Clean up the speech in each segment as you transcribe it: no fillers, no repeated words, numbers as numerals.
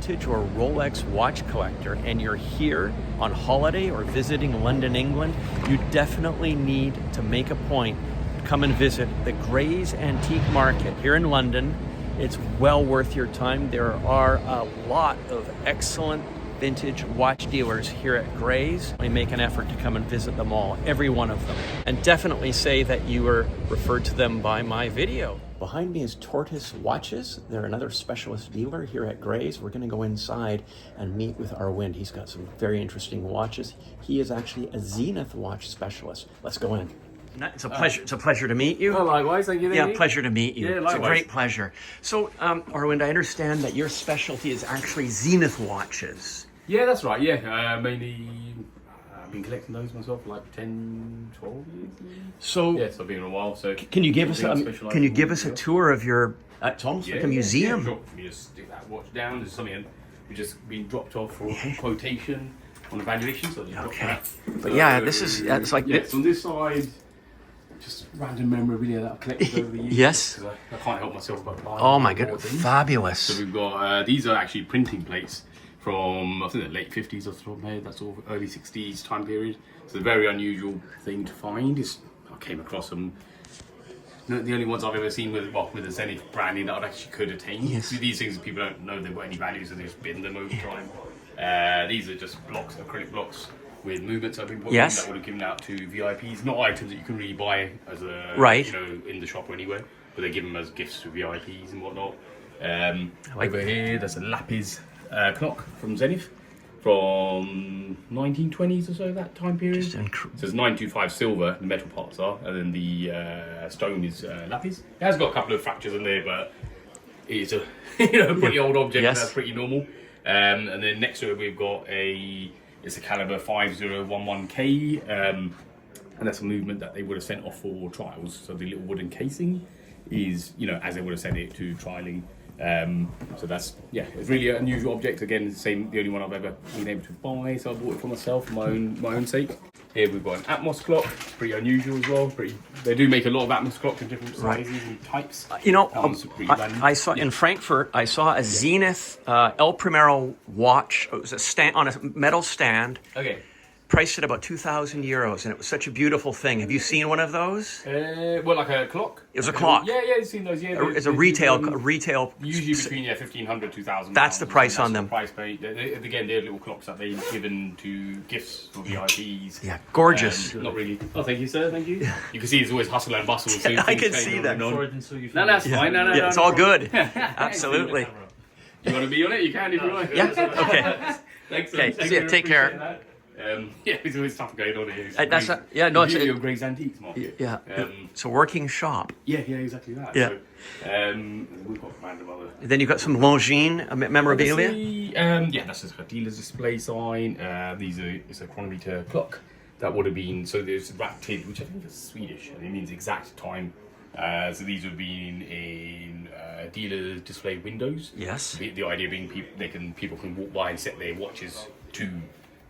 vintage or Rolex watch collector and you're here on holiday or visiting London, England, you definitely need to make a point to come and visit the Gray's Antique Market here in London. It's well worth your time. There are a lot of excellent vintage watch dealers here at Gray's. We make an effort to come and visit them all, every one of them. And definitely say that you were referred to them by my video. Behind me is Tortoise Watches. They're another specialist dealer here at Gray's. We're gonna go inside and meet with Arwind. He's got some very interesting watches. He is actually a Zenith watch specialist. Let's go in. It's a pleasure. It's a pleasure to meet you. Oh, likewise. Thank you. Yeah, pleasure to meet you. Yeah, likewise. It's a great pleasure. So, Arwind, I understand that your specialty is actually Zenith watches. Yeah, that's right. Yeah, mainly I've been collecting those myself for like 10, 12 years. So, yes, I've been in a while. So, can you give us a tour of your? It's almost like a museum. Yeah, sure. Let me just stick that watch down. There's something we've just been dropped off for quotation on evaluation. So okay. But yeah, this is it's like yes. On this side, just random memorabilia that I've collected over the years. Yes. I can't help myself but buy. Oh my goodness, fabulous. So we've got these are actually printing plates from I think the late 50s or something. That's all early 60s time period. It's a very unusual thing to find. I came across them. The only ones I've ever seen with the Zenith branding that I actually could attain. Yes. These things people don't know they've got any values and they just bin them over time. These are just blocks, acrylic blocks with movements I've been putting that would have given out to VIPs. Not items that you can really buy as a in the shop or anywhere, but they give them as gifts to VIPs and whatnot. Over here, there's a lapis clock from Zenith from 1920s or so, that time period. So it's 925 silver, the metal parts are, and then the stone is lapis. It has got a couple of fractures in there, but it's a pretty old object. Yes. That's pretty normal. And then next to it we've got it's a caliber 5011K, and that's a movement that they would have sent off for trials. So the little wooden casing is, as they would have sent it to trialing. So that's, it's really an unusual object. Again, the only one I've ever been able to buy. So I bought it for myself for my own sake. Here we've got an Atmos clock, pretty unusual as well. They do make a lot of Atmos clocks in different sizes and types. I saw in Frankfurt, I saw a Zenith El Primero watch. It was on a metal stand. Okay. Priced at about 2,000 euros, and it was such a beautiful thing. Have you seen one of those? Like a clock? It was a clock. Yeah, I've seen those. Yeah, it's a retail. Usually between 1,500 2,000. That's the price on them. Price paid. Again, they're little clocks that they've given to gifts for VIPs. Yeah, gorgeous. Not really. Oh, thank you, sir. Thank you. You can see there's always hustle and bustle. I can see that. No, that's fine. No, it's all good. Absolutely. You want to be on it? You can if you like. Yeah. Okay. Thanks. Okay. Take care. There's always stuff going on here. It's a Gray's Antiques market. Yeah, it's a working shop. Yeah, exactly that. Yeah. So, we've got random other. Then you've got some Longines memorabilia. That's just a dealer's display sign. It's a chronometer clock that would have been. So there's Raptid, which I think is Swedish, and it means exact time. So these would be in dealer display windows. Yes. The idea being people can walk by and set their watches to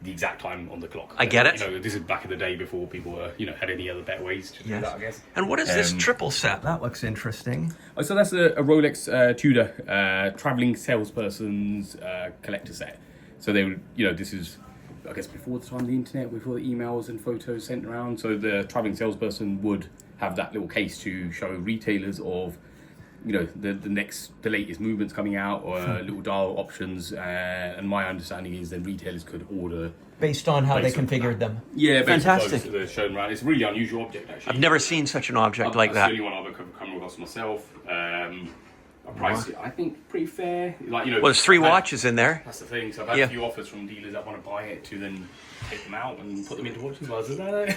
the exact time on the clock. I get it. This is back in the day before people were, had any other better ways to do that, I guess. And what is this triple set? That looks interesting. So that's a Rolex Tudor traveling salesperson's collector set. So they would, this is, I guess, before the time of the internet, before the emails and photos sent around. So the traveling salesperson would have that little case to show retailers of, the latest movements coming out or little dial options, and my understanding is then retailers could order based on how they configured them. Yeah, fantastic. They're shown around. It's a really unusual object, actually. I've never seen such an object like that. It's the only one I've come across myself. I priced it, I think, pretty fair. Well, there's 3 watches in there. That's the thing. So I've had a few offers from dealers that want to buy it to then take them out and put them into watches.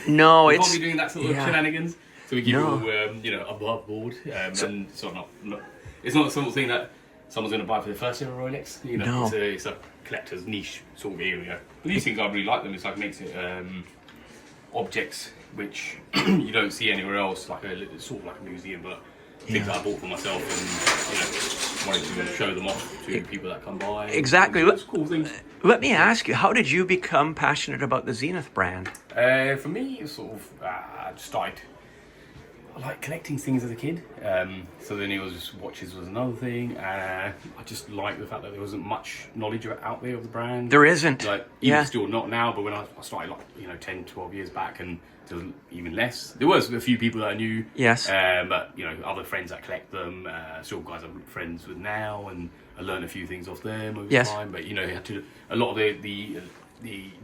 No, you can't be doing that sort of shenanigans. So we give you, above board, and sort of not. It's not the sort of thing that someone's going to buy for their first ever Rolex. It's a collector's niche sort of area. But these things, I really like them. It's like makes it objects which you don't see anywhere else, sort of like a museum, but things that I bought for myself and wanted to show them off to people that come by. Exactly. It's cool things. Let me ask you, how did you become passionate about the Zenith brand? For me, it's sort of started. like collecting things as a kid. So then it was just watches was another thing. I just like the fact that there wasn't much knowledge out there of the brand. There isn't. Like, even still not now, but when I started, like, you know, 10, 12 years back, and there was even less. There was a few people that I knew. Yes. But, you know, other friends that collect them, still guys I'm friends with now, and I learned a few things off them over time. But, you know, a lot of the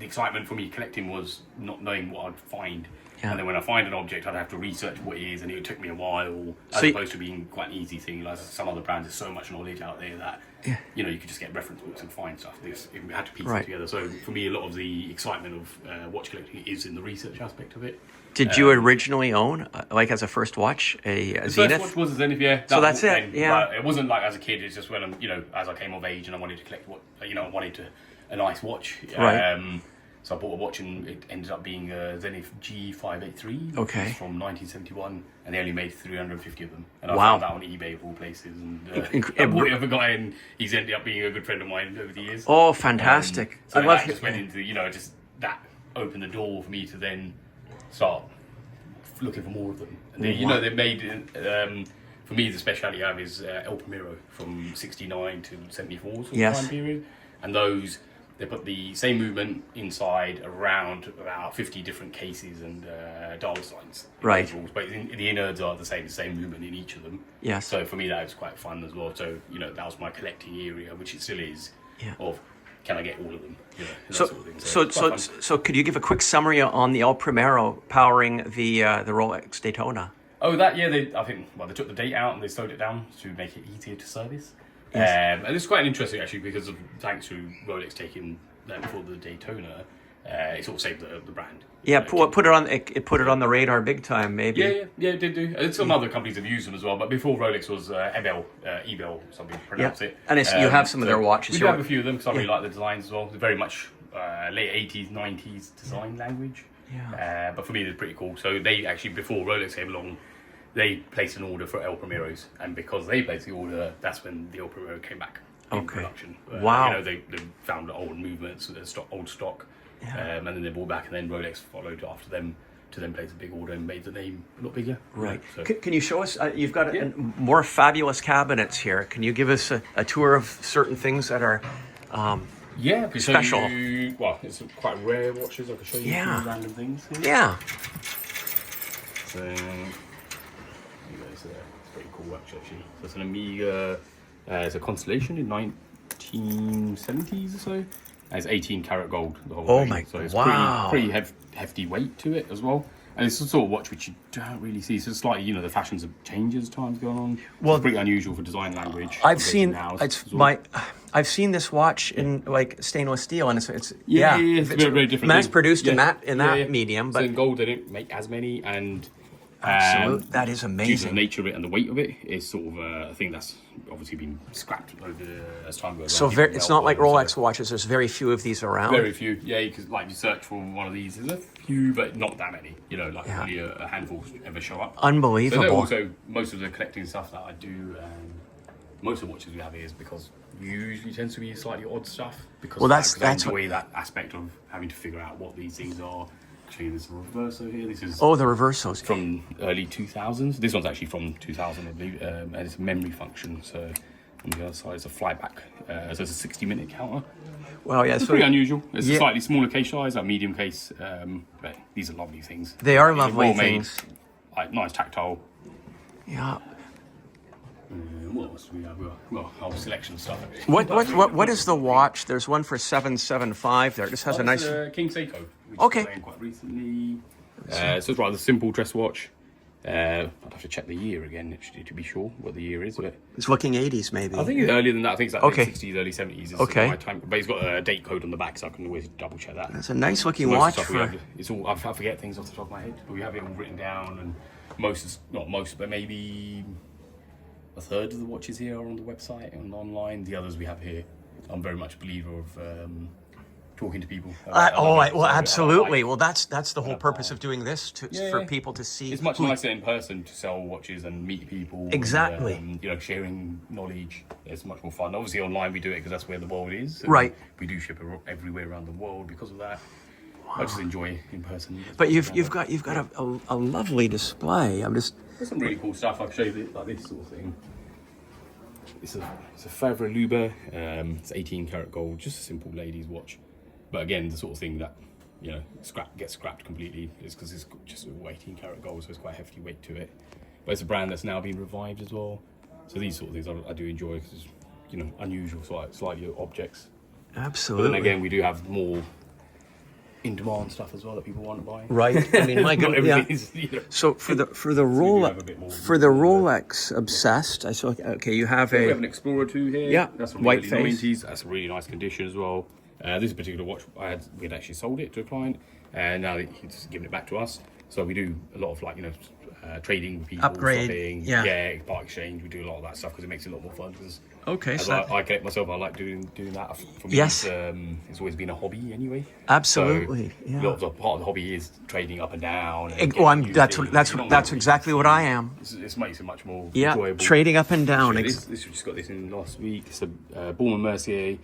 excitement for me collecting was not knowing what I'd find. Yeah. And then when I find an object, I'd have to research what it is, and it took me a while, as opposed to being quite an easy thing. Like some other brands, there's so much knowledge out there that, you know, you could just get reference books and find stuff. You had to piece it together. So for me, a lot of the excitement of watch collecting is in the research aspect of it. Did you originally own, like as a first watch, a Zenith? First watch was a Zenith, yeah. So that's it, yeah. It wasn't like as a kid, it's just when I'm, you know, as I came of age and I wanted to collect I wanted a nice watch. Right. So I bought a watch, and it ended up being a Zenith G583. Okay. From 1971, and they only made 350 of them. And I found that on eBay of all places, and I bought it off a guy, and he's ended up being a good friend of mine over the years. Oh, fantastic! So I just went into, you know, just that opened the door for me to then start looking for more of them. And they, you know, they made for me the speciality I have is El Primero from 69 to 74 sort of time period, and those. They put the same movement inside around about 50 different cases and dial signs. Right. But the innards are the same movement in each of them. Yes. So for me, that was quite fun as well. So, you know, that was my collecting area, which it still is, of can I get all of them? You know, sort of thing. So could you give a quick summary on the El Primero powering the Rolex Daytona? Oh, that, yeah, I think they took the date out and they slowed it down to make it easier to service. Yes. And it's quite interesting actually, because thanks to Rolex taking them for the Daytona, it sort of saved the brand. Yeah, put it on the radar big time, maybe. Yeah, it did do. And some other companies have used them as well, but before Rolex was Ebel, some people pronounce it. And you have some of their watches. We do have a few of them because I really like the designs as well. They're very much late 80s, 90s design language. Yeah. But for me, they're pretty cool. So they actually, before Rolex came along, they placed an order for El Primeros, and because they placed the order, that's when the El Primero came back in production. Wow. You know, they found old movements, old stock, and then they bought back, and then Rolex followed after them to then place a big order and made the name a lot bigger. Right. So. Can you show us? You've got more fabulous cabinets here. Can you give us a tour of certain things that are special? It's quite rare watches. I can show you some random things here. Yeah. So. It's a pretty cool watch actually. So it's an Omega, it's a Constellation in 1970s or so. And it's 18 karat gold, the whole thing. So it's pretty hefty weight to it as well. And it's the sort of watch which you don't really see. So it's slightly, you know, the fashions have changed as time's gone on. Well, it's pretty unusual for design language. I've seen this watch in like stainless steel, and it's it's very different. Mass produced in that medium, but so in gold they don't make as many, and absolutely, that is amazing. Due to the nature of it and the weight of it, it's sort of a thing that's obviously been scrapped over as time goes on. So it's not like Rolex watches. There's very few of these around. Very few, yeah. Because like you search for one of these, there's a few, but not that many. You know, like only a handful ever show up. Unbelievable. So also most of the collecting stuff that I do, most of the watches we have here is because usually tends to be slightly odd stuff. Because that's I enjoy that aspect of having to figure out what these things are. Actually, there's a reverso here. This is the reversos from early 2000s. This one's actually from 2000, I believe, and it's a memory function. So on the other side, it's a flyback. So it's a 60-minute counter. Well, yeah, it's pretty unusual. It's a slightly smaller case size, a medium case. But these are lovely things. They are lovely things. Like nice tactile. Yeah. What else do we have? Well, whole selection of stuff. What is the watch? There's one for 775 there. This has a nice King Seiko. Which okay. Quite recently. So it's rather simple dress watch. I'd have to check the year again actually to be sure what the year is. But it's looking 80s maybe. I think it's earlier than that. I think it's like late 60s, early 70s. Okay. My time, but it's got a date code on the back, so I can always double check that. That's a nice looking watch. It's all. I forget things off the top of my head. But we have it all written down, and not most, but maybe a third of the watches here are on the website and online. The others we have here. I'm very much a believer of talking to people. Absolutely. Well, that's the whole purpose of doing this for people to see. It's much nicer in person to sell watches and meet people. Exactly. And, sharing knowledge. It's much more fun. Obviously, online we do it because that's where the world is. Right. We do ship everywhere around the world because of that. I just enjoy in person. But you've got a lovely display. I'm just. There's some really cool stuff. I've showed you like this sort of thing. It's a Favre Luba. It's 18 karat gold, just a simple ladies watch. But again, the sort of thing that gets scrapped completely is because it's just 18 karat gold, so it's quite a hefty weight to it. But it's a brand that's now been revived as well. So these sort of things I do enjoy because it's unusual, slightly objects. Absolutely. But then again, we do have more in-demand stuff as well that people want to buy. Right. I mean, my goodness. Yeah. So for the Rolex obsessed, I saw. Okay, you have we have an Explorer 2 here. Yeah. That's from white the face. early 90s. That's a really nice condition as well. This particular watch, we had actually sold it to a client, and now he's given it back to us. So we do a lot of trading with people, upgrade, shopping, part exchange. We do a lot of that stuff because it makes it a lot more fun. Okay, so I get it myself. I like doing that. For me, yes, it's always been a hobby anyway. Absolutely, so part of the hobby is trading up and down. That's exactly what I am. This makes it much more enjoyable. Trading up and down. We just got this in last week. It's a Baume & Mercier.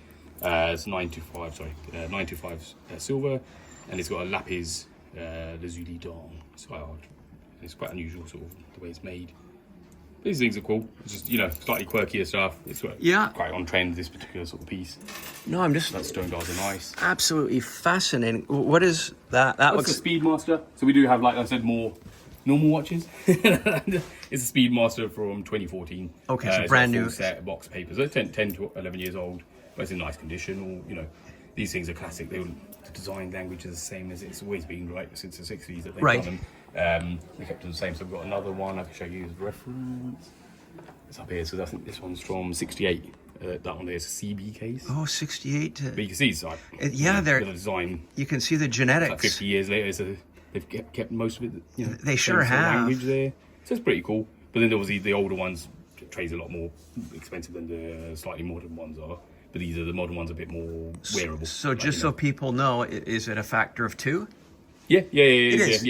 It's 925 silver, and it's got a lapis lazuli dial. It's quite unusual, sort of the way it's made. These things are cool. It's just slightly quirkier stuff. It's quite on trend, this particular sort of piece. No, I'm just. That stone dials are nice. Absolutely fascinating. What is that? That looks a Speedmaster. So we do have, like I said, more normal watches. It's a Speedmaster from 2014. Okay, so brand new set of box papers. They're 10 to 11 years old, but it's in nice condition. Or these things are classic. The design language is the same as it's always been, right, since the 60s that they've done them. They kept them the same. So we've got another one I can show you as a reference. It's up here. So I think this one's from 68. That one there's a CB case. Oh, 68. But you can see it's like they're the design. You can see the genetics. Like 50 years later, so they've kept most of it. They sure have. Language there, so it's pretty cool. But then obviously the older ones trades a lot more expensive than the slightly modern ones are. But these are the modern ones, a bit more wearable. So just so people know, is it a factor of 2? Yeah. It is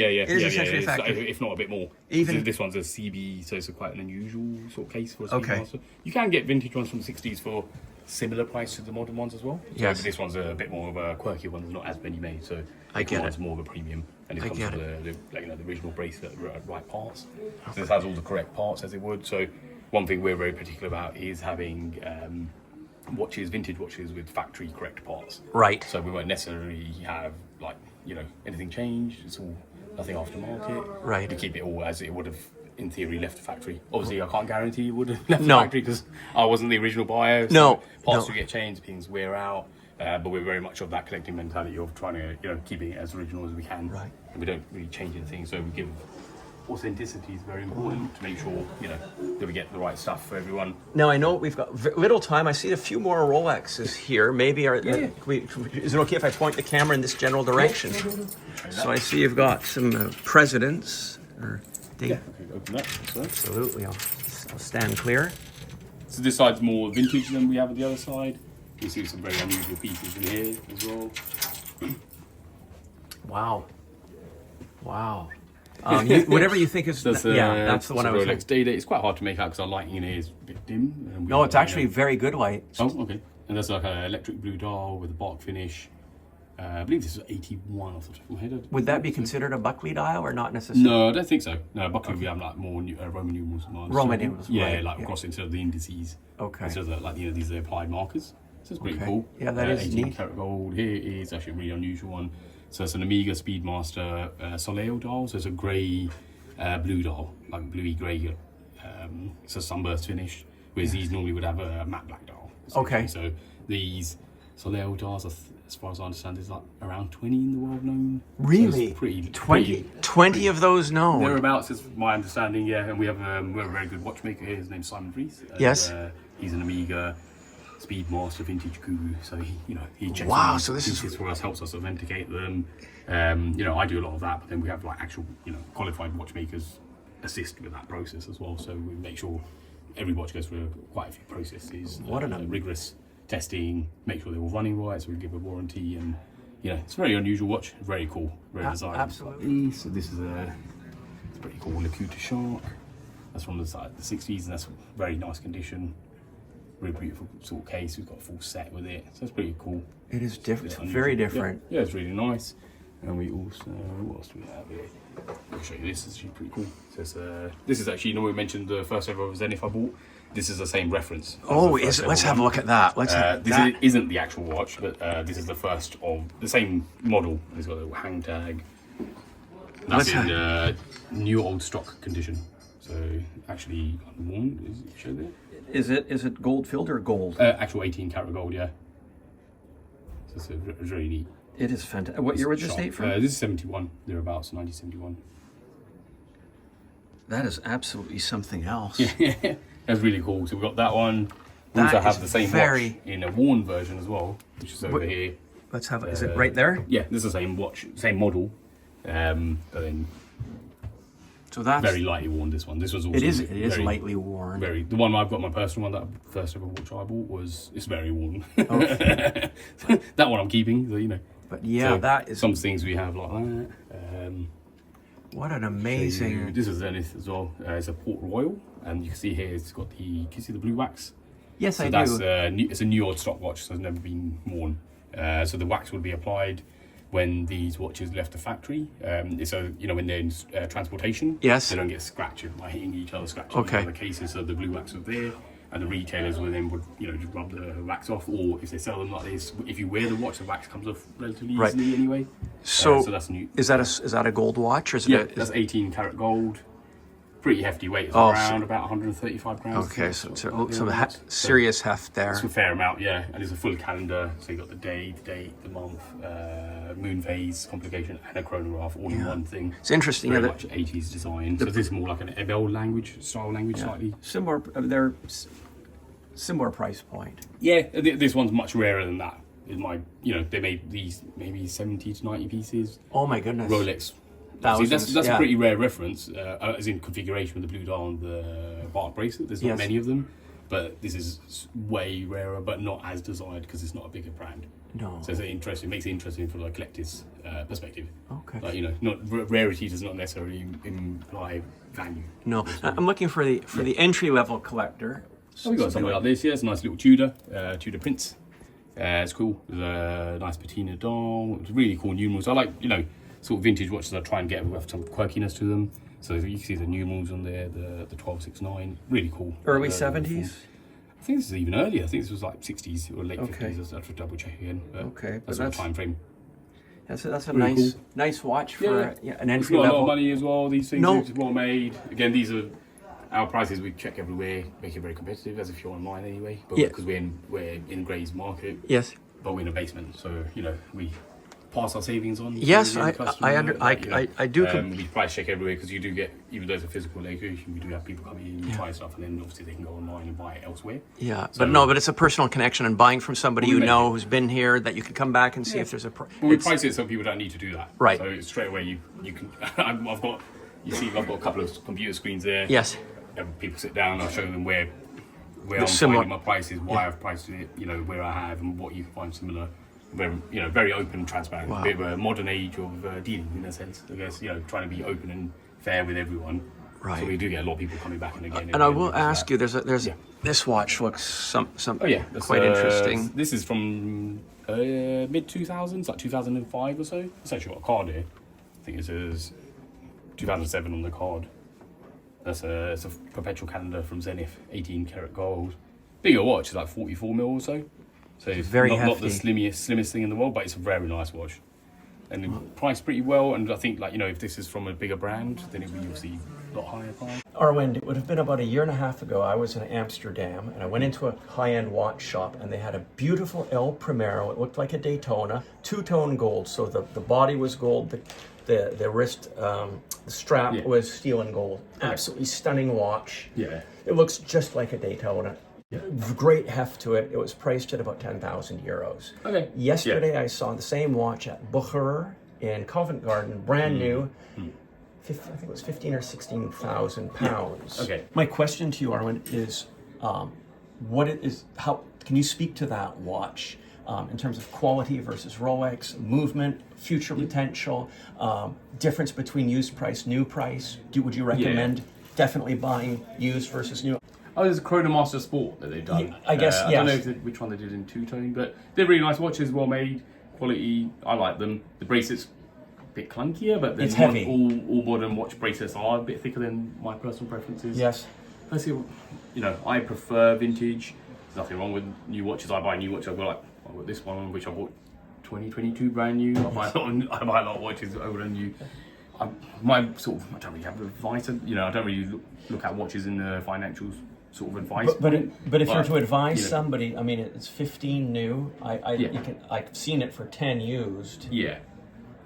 essentially a factor. If not a bit more. Even this one's a CB, so it's quite an unusual sort of case for a Speedmaster. You can get vintage ones from the 60s for similar price to the modern ones as well. Yes. But this one's a bit more of a quirky one. There's not as many made, so I get it's it. more of a premium, and it comes with the original bracelet, right parts. So this has all the correct parts as it would. So one thing we're very particular about is having vintage watches with factory correct parts. Right. So we won't necessarily have anything changed. It's all nothing aftermarket. Right. We keep it all as it would have in theory left the factory. Obviously, I can't guarantee it would have left the factory because I wasn't the original buyer. So parts will get changed, things wear out. But we're very much of that collecting mentality of trying to keep it as original as we can. Right. And we don't really change anything. So we give authenticity is very important to make sure that we get the right stuff for everyone. Now I know we've got little time. I see a few more Rolexes here. Maybe is it okay if I point the camera in this general direction? So I see you've got some presidents. Open that. Absolutely. I'll stand clear. So this side's more vintage than we have at the other side. You see some very unusual pieces in here as well. Wow. Whatever you think is, that's the one I was. Rolex Day Date. It's quite hard to make out because our lighting in here is a bit dim. No, it's actually very good light. Oh, okay. And there's like an electric blue dial with a bark finish. I believe this is 81 off the top of my head. Would that be considered a Buckley dial or not necessarily? No, I don't think so. No, Buckley we have like more Roman numerals. Roman numerals. Across instead of the indices. Okay. Instead of these are the applied markers. So it's pretty cool. Yeah, that is 18 neat. karat gold. Here is actually a really unusual one. So it's an Omega Speedmaster Soleo dial. So it's a grey, blue dial, like bluey grey. It's a sunburst finish. Whereas these normally would have a matte black dial. Okay. So these Soleo dials, as far as I understand, is like around 20 in the world known. Really? So 20 of those known. Thereabouts is my understanding. Yeah, and we have we're a very good watchmaker here. His name's Simon Vries. Yes. He's an Omega Speedmaster vintage guru, so he checks so this is for us, helps us authenticate them. I do a lot of that, but then we have like actual qualified watchmakers assist with that process as well. So we make sure every watch goes through quite a few processes. What an rigorous testing, make sure they're all running right, so we give a warranty, and it's a very unusual watch, very cool, very design. Absolutely. So this is it's pretty cool Lakuta Shark. That's from the 60s, and that's very nice condition. Really beautiful sort of case. We've got a full set with it, so it's pretty cool. It is different. Very different. Yeah, it's really nice. And we also, what else do we have here? I'll show you this. This is actually pretty cool. So this is actually, you know, we mentioned the first ever Zenith I bought. This is the same reference. Oh, is it? Let's have a look at that. This isn't the actual watch, but this is the first of the same model. It's got a little hang tag. That's in new old stock condition. So actually unworn. Is it show there? Is it gold filled or gold? Actual 18 karat gold, yeah. So it's really neat. It is fantastic. What year was this date from? This is 71, thereabouts, 1971. That is absolutely something else. Yeah, that's really cool. So we've got that one. We also have the same watch in a worn version as well, which is over here. Let's have it. Is it right there? Yeah, this is the same watch, same model. But then so that's very lightly worn, this one. This was also it is lightly worn. The one I've got, my personal one, that first ever watch I bought, it's very worn. Okay. That one I'm keeping, so you know. But yeah, so that is some things we have like that. What an amazing. This is Zenith as well. It's a Port Royal, and you can see here it's got the. Can you see the blue wax? Yes, so I that's, do. It's a new old stock watch, so it's never been worn. So the wax would be applied when these watches left the factory. So you know when they're in transportation. Yes. They don't get scratched by hitting each other, scratching each other cases. So the blue wax was there. And the retailers would just rub the wax off, or if they sell them like this, if you wear the watch, the wax comes off relatively easily anyway. So that's new. Is that a gold watch, or is it? That's 18 karat gold. Pretty hefty weight. It's around about 135 grams. Okay, so serious heft there. It's a fair amount, yeah. And it's a full calendar, so you got the day, the date, the month, moon phase, complication, and a chronograph all in one thing. It's interesting. Very much 80s design. So this is more like an Ebel style language, slightly. Similar. They're similar price point. Yeah, this one's much rarer than that. Is my, they made these maybe 70 to 90 pieces. Oh my goodness. Rolex. That's a pretty rare reference, as in configuration with the blue dial and the bark bracelet. There's not many of them, but this is way rarer, but not as desired because it's not a bigger brand. No. So it's interesting. It makes it interesting from a collector's perspective. Okay. Like, not rarity does not necessarily imply value. No, I'm looking for the entry level collector. So we got something like this. Yeah, it's a nice little Tudor prints. It's cool. There's a nice patina dial. It's really cool numerals. I like sort of vintage watches. I try and get with some quirkiness to them. So you can see the numerals on there, the 1269. Really cool. Early 70s. I think this is even earlier. I think this was like 60s or late 50s. I have to double check again. But that's the time frame. That's a nice watch for an entry level. It's not a lot of money as well. These things are well made. Again, these are our prices. We check everywhere, make it very competitive, as if you're online anyway. But because we're in Gray's Market. Yes. But we're in a basement, so we pass our savings on. Yes, I do. We price check everywhere because you do get, even though it's a physical location, we do have people coming in and try stuff, and then obviously they can go online and buy it elsewhere. Yeah, but it's a personal connection, and buying from somebody who's been here, that you can come back and see if there's a. We price it so people don't need to do that. Right. So straight away you can. I've got a couple of computer screens there. Yes. And people sit down. I'll show them where I'm finding my prices, why I've priced it, where I have, and what you can find similar. Very open, transparent. Wow. A bit of a modern age of dealing, in a sense. I guess trying to be open and fair with everyone. Right. So we do get a lot of people coming back and again. And I will ask you, there's this watch looks quite interesting. This is from mid 2000s, like 2005 or so. It's actually got a card here. I think it says 2007 on the card. It's a perpetual calendar from Zenith, 18 karat gold. Bigger watch, it's like 44 mil or so. So it's not the slimmest thing in the world, but it's a very nice watch. And priced pretty well, and I think if this is from a bigger brand, then it would be obviously a lot higher price. Arwind, it would have been about a year and a half ago. I was in Amsterdam, and I went into a high-end watch shop, and they had a beautiful El Primero. It looked like a Daytona, two-tone gold. So the body was gold, the wrist, the strap was steel and gold. Absolutely stunning watch. Yeah. It looks just like a Daytona. Yeah. Great heft to it. It was priced at about 10,000 euros. Okay. Yesterday I saw the same watch at Bucher in Covent Garden, brand new. I think it was 15 or 16,000 pounds. Okay. My question to you, Arwind, is how can you speak to that watch in terms of quality versus Rolex, movement, future potential, difference between used price, new price? Would you recommend definitely buying used versus new? Oh, there's a Chronomaster Sport that they've done. I guess, I don't know which one they did in two-tone, but they're really nice watches, well made, quality. I like them. The bracelets bit clunkier, but then it's heavy. All modern watch bracelets are a bit thicker than my personal preferences. Yes. Personally, I prefer vintage. There's nothing wrong with new watches. I buy new watches. I've got this one, which I bought 2022 brand new. I buy a lot of watches older than new. I don't really have advice. I don't really look at watches in the financial sort of advice. But if you're to advise somebody, I mean, it's 15 new. I've seen it for 10 used. Yeah.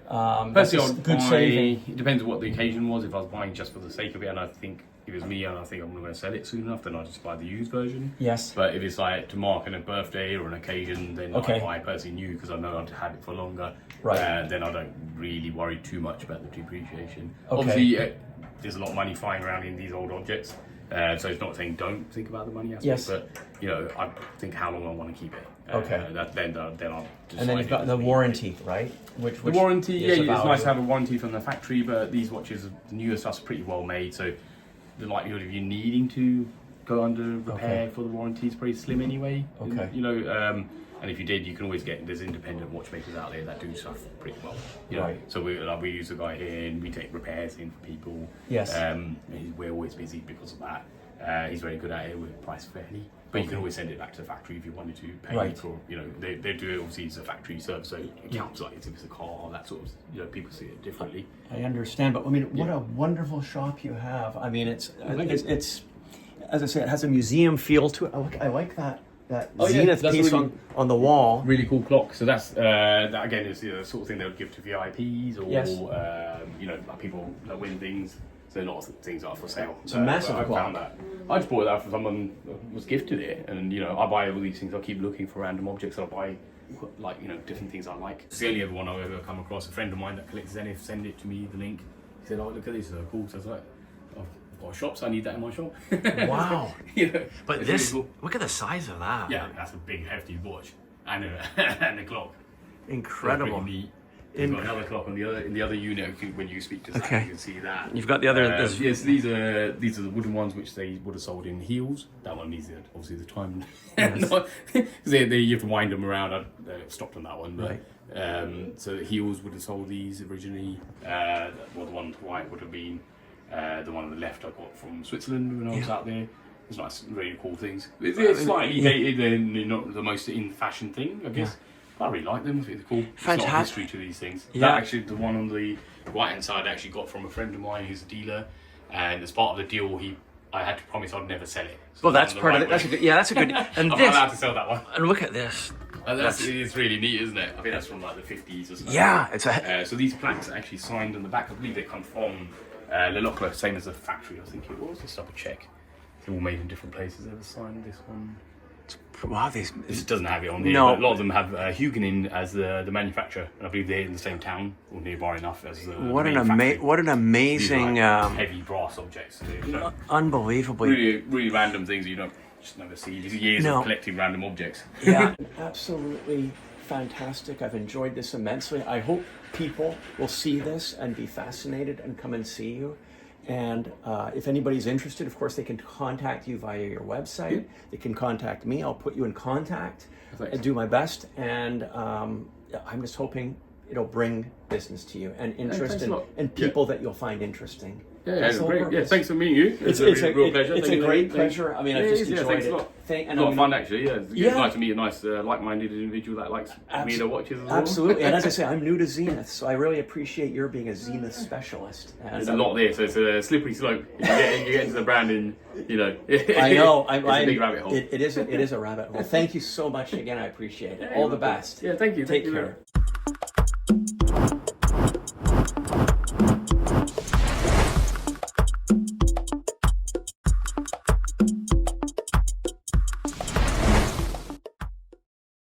Personally, good saving. It depends on what the occasion was. If I was buying just for the sake of it, and I think if it was me and I think I'm going to sell it soon enough, then I'll just buy the used version. Yes. But if it's like to mark a birthday or an occasion, then I buy personally new because I know I'd had it for longer. Right. Then I don't really worry too much about the depreciation. Okay. Obviously, there's a lot of money flying around in these old objects. So it's not saying don't think about the money aspect, yes. but I think how long I want to keep it. Okay. Then I'll decide. And then you've got the warranty, right? Which the warranty, it's nice to have a warranty from the factory, but these watches, the newer stuff's pretty well made, so the likelihood of you needing to go under repair for the warranty is pretty slim anyway. Okay. And if you did, you can always there's independent watchmakers out there that do stuff pretty well. Right. So we use a guy here and we take repairs in for people. Yes. We're always busy because of that. He's very good at it. We're priced fairly. But you can always send it back to the factory if you wanted to pay for, they do it, obviously it's a factory service, so it counts like if it's a car, that sort of, people see it differently. I understand, but I mean, what a wonderful shop you have. I mean, it's as I say, it has a museum feel to it. I like that Zenith piece really, on the wall. Really cool clock. So that again is the sort of thing they would give to VIPs or like people that win things. So a lot of things are for sale. It's a massive clock. I found that. I just bought that for someone who was gifted it, and I buy all these things. I keep looking for random objects. I buy different things I like. It's the only other one I've ever come across. A friend of mine that collects Zenith sent it to me, the link. He said, "Oh, look at this, so cool." So I was like, I've got shops. I need that in my shop. Wow. But this, really cool. Look at the size of that. Yeah, that's a big, hefty watch and a clock. Incredible. You've got another clock in the other unit. When you speak to Zach, you can see that. You've got the other. Yes, these are the wooden ones which they would have sold in heels. That one needs obviously the time. Yes. You have to wind them around. I stopped on that one. But, right. So heels would have sold these originally. The one to the right would have been the one on the left I got from Switzerland when I was out there. It's nice, really cool things. It's slightly dated and not the most in fashion thing, I guess. I really like them. It's cool. Fantastic. There's a lot of history to these things. Yeah. That actually, the one on the right hand side, I actually got from a friend of mine who's a dealer, and as part of the deal, I had to promise I'd never sell it. So well, that's part of it. That's a good. Yeah, that's a good. And I'm not allowed to sell that one. And look at this. It's really neat, isn't it? I think that's from like the 50s or something. Yeah, it's a. So these plaques are actually signed on the back. I believe they come from Le Locle, same as the factory. I think it was. Let's double check. They're all made in different places. Ever signed this one? Wow, this doesn't have it on here. No. But a lot of them have Huguenin as the manufacturer, and I believe they're in the same town or nearby enough as the what an amazing these are like heavy brass objects. Unbelievably really random things you don't just never see. These years of collecting random objects. Yeah, absolutely fantastic. I've enjoyed this immensely. I hope people will see this and be fascinated and come and see you. And if anybody's interested, of course, they can contact you via your website. Yeah. They can contact me. I'll put you in contact and do my best. And I'm just hoping it'll bring business to you and interest and people that you'll find interesting. Yeah, great. Yeah, thanks for meeting you. It's a real pleasure. It's a great pleasure. I mean, I've just enjoyed it. A lot of fun, actually. Yeah, it's nice to meet a nice, like-minded individual that likes me to watches as well. Absolutely. And as I say, I'm new to Zenith, so I really appreciate your being a Zenith specialist. There's a lot there, so it's a slippery slope. You get into the branding, I know. It's a big rabbit hole. It is a rabbit hole. Thank you so much again. I appreciate it. All the best. Yeah, thank you. Take care.